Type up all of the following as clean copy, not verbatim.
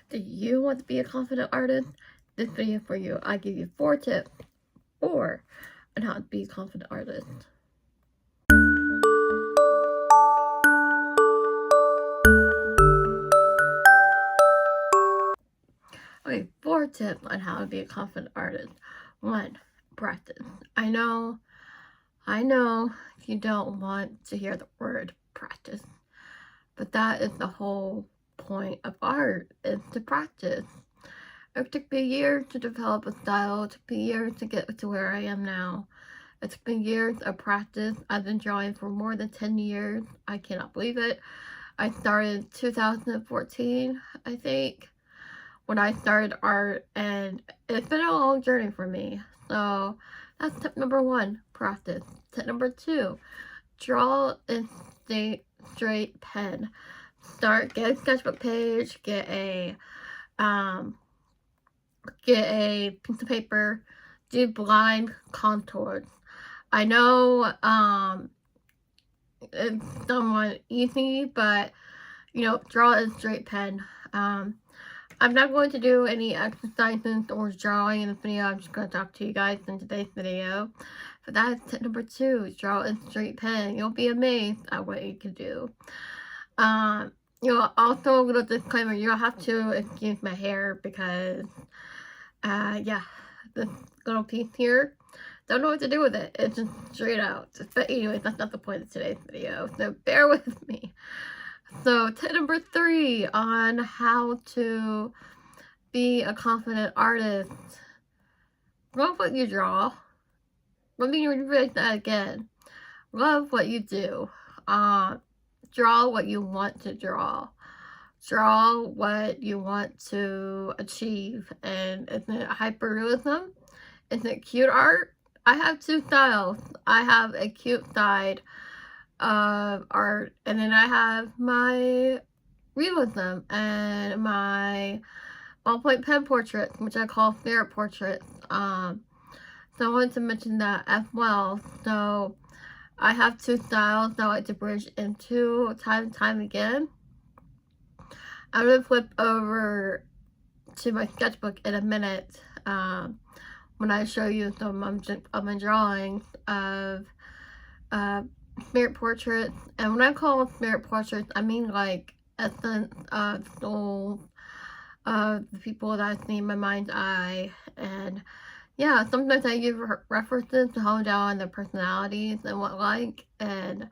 Do you want to be a confident artist? This video for you. I give you 4 tips on how to be a confident artist. Okay, 4 tips on how to be a confident artist. 1, practice. I know you don't want to hear the word practice, but that is the whole point of art, is to practice. It took me years to develop a style. It took me years to get to where I am now. It took me years of practice. I've been drawing for more than 10 years. I cannot believe it. I started in 2014, I think, when I started art, and it's been a long journey for me. So that's tip number 1, practice. Tip number 2, draw in straight pen. Get a sketchbook page, get a piece of paper, do blind contours. I know it's somewhat easy, but draw in straight pen. I'm not going to do any exercises or drawing in this video. I'm just going to talk to you guys in today's video. But that's tip number 2, draw in straight pen. You'll be amazed at what you can do. Also a little disclaimer, you don't have to excuse my hair because yeah, this little piece here, don't know what to do with it. It's just straight out. But anyways, that's not the point of today's video, so bear with me. So tip number 3 on how to be a confident artist. Love what you draw. Let me repeat that again. Love what you do. Draw what you want to draw. Draw what you want to achieve. And isn't it hyperrealism? Isn't it cute art? I have 2 styles. I have a cute side of art, and then I have my realism and my ballpoint pen portraits, which I call spirit portraits. So I wanted to mention that as well. So I have 2 styles that I like to bridge into time and time again. I'm going to flip over to my sketchbook in a minute when I show you some of my drawings of spirit portraits. And when I call them spirit portraits, I mean like essence of souls of the people that I see in my mind's eye. And yeah, sometimes I give references to hone down on their personalities and what like. And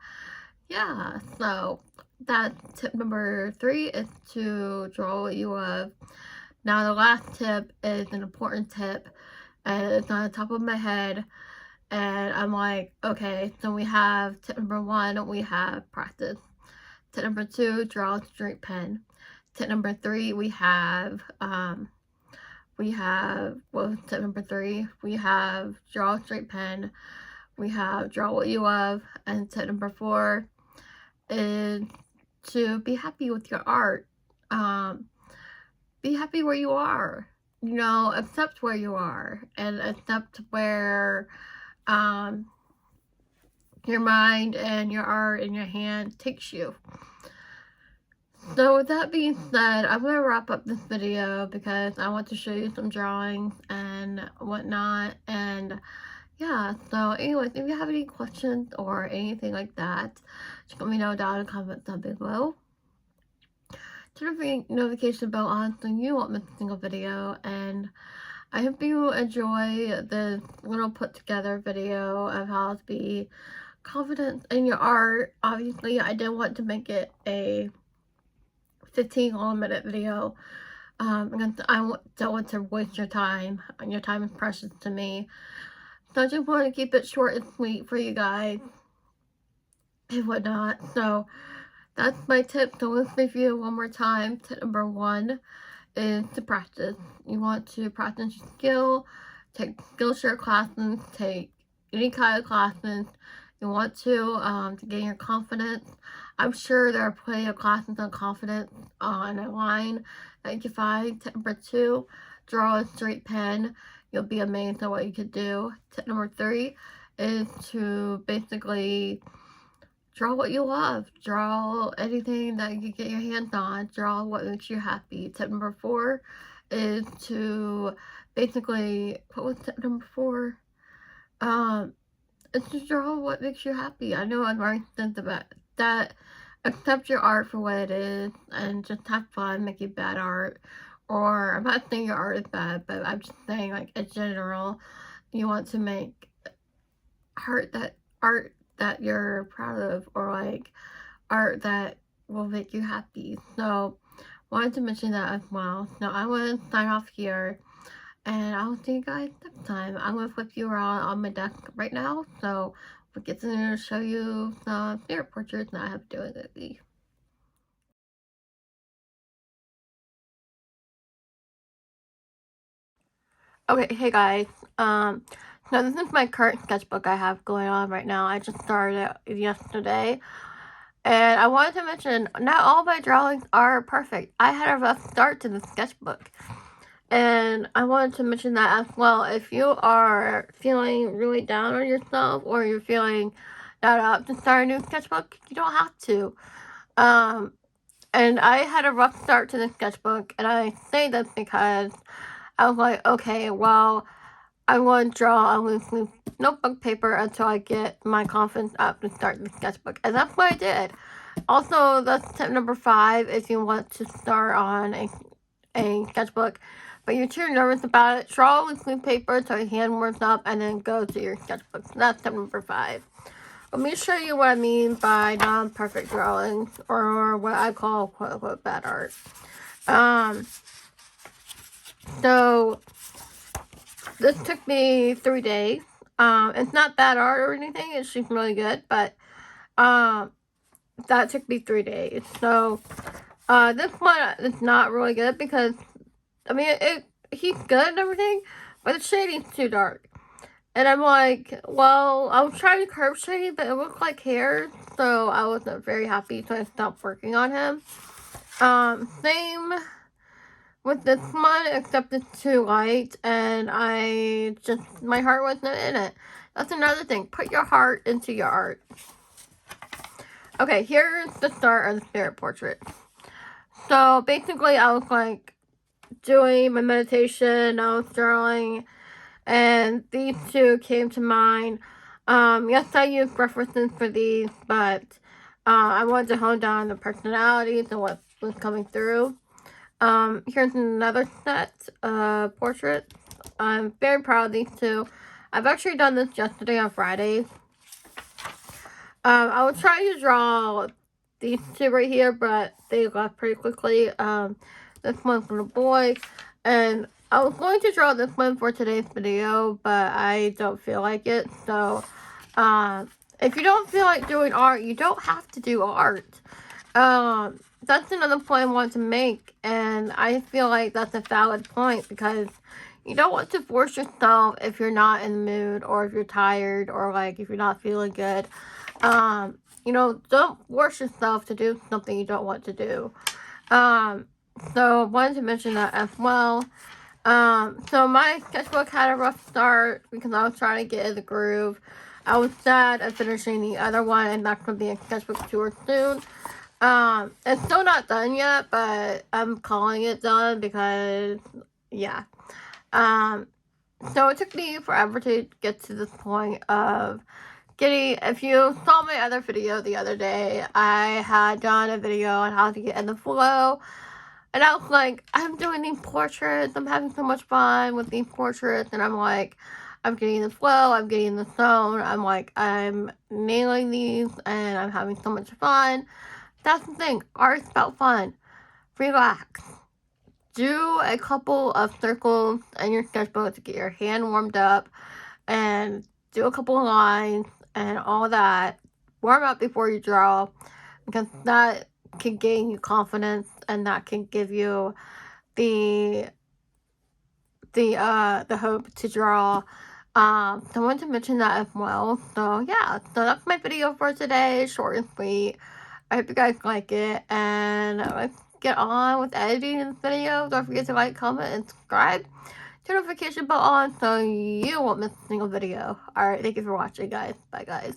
yeah, so that's tip number 3, is to draw what you love. Now the last tip is an important tip, and it's on the top of my head. And I'm like, okay, so we have tip number 1, we have practice. Tip number 2, draw with straight pen. Tip number 3, we have tip number 3, we have draw with straight pen. We have draw what you love. And tip number 4 is to be happy with your art. Be happy where you are. Accept where you are, and accept where your mind and your art and your hand takes you. So with that being said, I'm going to wrap up this video because I want to show you some drawings and whatnot. And yeah, so anyways, if you have any questions or anything like that, just let me know down in the comments down below. Turn the notification bell on so you won't miss a single video. And I hope you enjoy this little put together video of how to be confident in your art. Obviously, I didn't want to make it a 15-minute video because I don't want to waste your time, and your time is precious to me. So I just want to keep it short and sweet for you guys and whatnot. So that's my tip. So let's review one more time. Tip number 1 is to practice. You want to practice your skill, take Skillshare classes, take any kind of classes. You want to gain your confidence. I'm sure there are plenty of classes on confidence online that you can find. Tip number 2, draw a straight pen. You'll be amazed at what you can do. Tip number 3 is to basically draw what you love. Draw anything that you get your hands on. Draw what makes you happy. Tip number 4 is to basically, what was tip number 4? It's to draw what makes you happy. I know I'm already said about that. Accept your art for what it is and just have fun making bad art. Or, I'm not saying your art is bad, but I'm just saying, like, in general, you want to make art that you're proud of, or like art that will make you happy. So wanted to mention that as well. So I want to sign off here, and I'll see you guys next time. I'm going to flip you around on my desk right now, so we get to show you some spirit portraits that I have to do with it. Okay, hey guys, so this is my current sketchbook I have going on right now. I just started it yesterday, and I wanted to mention, not all my drawings are perfect. I had a rough start to the sketchbook, and I wanted to mention that as well. If you are feeling really down on yourself, or you're feeling not up to start a new sketchbook, you don't have to. And I had a rough start to the sketchbook, and I say this because I was like, okay, well, I want to draw on loose notebook paper until I get my confidence up to start the sketchbook. And that's what I did. Also, that's tip number 5 if you want to start on a sketchbook, but you're too nervous about it. Draw on loose paper until your hand warms up, and then go to your sketchbook. So that's tip number 5. Let me show you what I mean by non-perfect drawings, or what I call quote-unquote bad art. So this took me 3 days. It's not bad art or anything, it's just really good, but that took me 3 days. So this one is not really good because, I mean, he's good and everything, but the shading's too dark. And I'm like, well, I was trying to curve shade, but it looked like hair, so I wasn't very happy, so I stopped working on him. Same with this one, except it's too light, and my heart wasn't in it. That's another thing. Put your heart into your art. Okay, here's the start of the spirit portrait. So, basically, I was, like, doing my meditation, I was drawing, and these two came to mind. Yes, I used references for these, but I wanted to hone down the personalities and what was coming through. Here's another set of portraits. I'm very proud of these two. I've actually done this yesterday on Friday. I was trying to draw these two right here, but they left pretty quickly. This one's for the boy, and I was going to draw this one for today's video, but I don't feel like it. So, if you don't feel like doing art, you don't have to do art. That's another point I want to make, and I feel like that's a valid point, because you don't want to force yourself if you're not in the mood, or if you're tired, or like if you're not feeling good. You know, don't force yourself to do something you don't want to do. So I wanted to mention that as well. So my sketchbook had a rough start because I was trying to get in the groove. I was sad at finishing the other one, and that's going to be a sketchbook tour soon. It's still not done yet, but I'm calling it done because, yeah. So it took me forever to get to this point of getting, if you saw my other video the other day, I had done a video on how to get in the flow. And I was like, I'm doing these portraits, I'm having so much fun with these portraits, and I'm like, I'm getting in the flow, I'm getting in the zone, I'm like, I'm nailing these, and I'm having so much fun. That's the thing, art's about fun. Relax. Do a couple of circles in your sketchbook to get your hand warmed up, and do a couple of lines, and all that. Warm up before you draw, because that can gain you confidence, and that can give you the hope to draw. So I wanted to mention that as well. So yeah, so that's my video for today, short and sweet. I hope you guys like it, and let's get on with editing this video. Don't forget to like, comment, and subscribe. Turn notification bell on so you won't miss a single video. Alright, thank you for watching, guys. Bye, guys.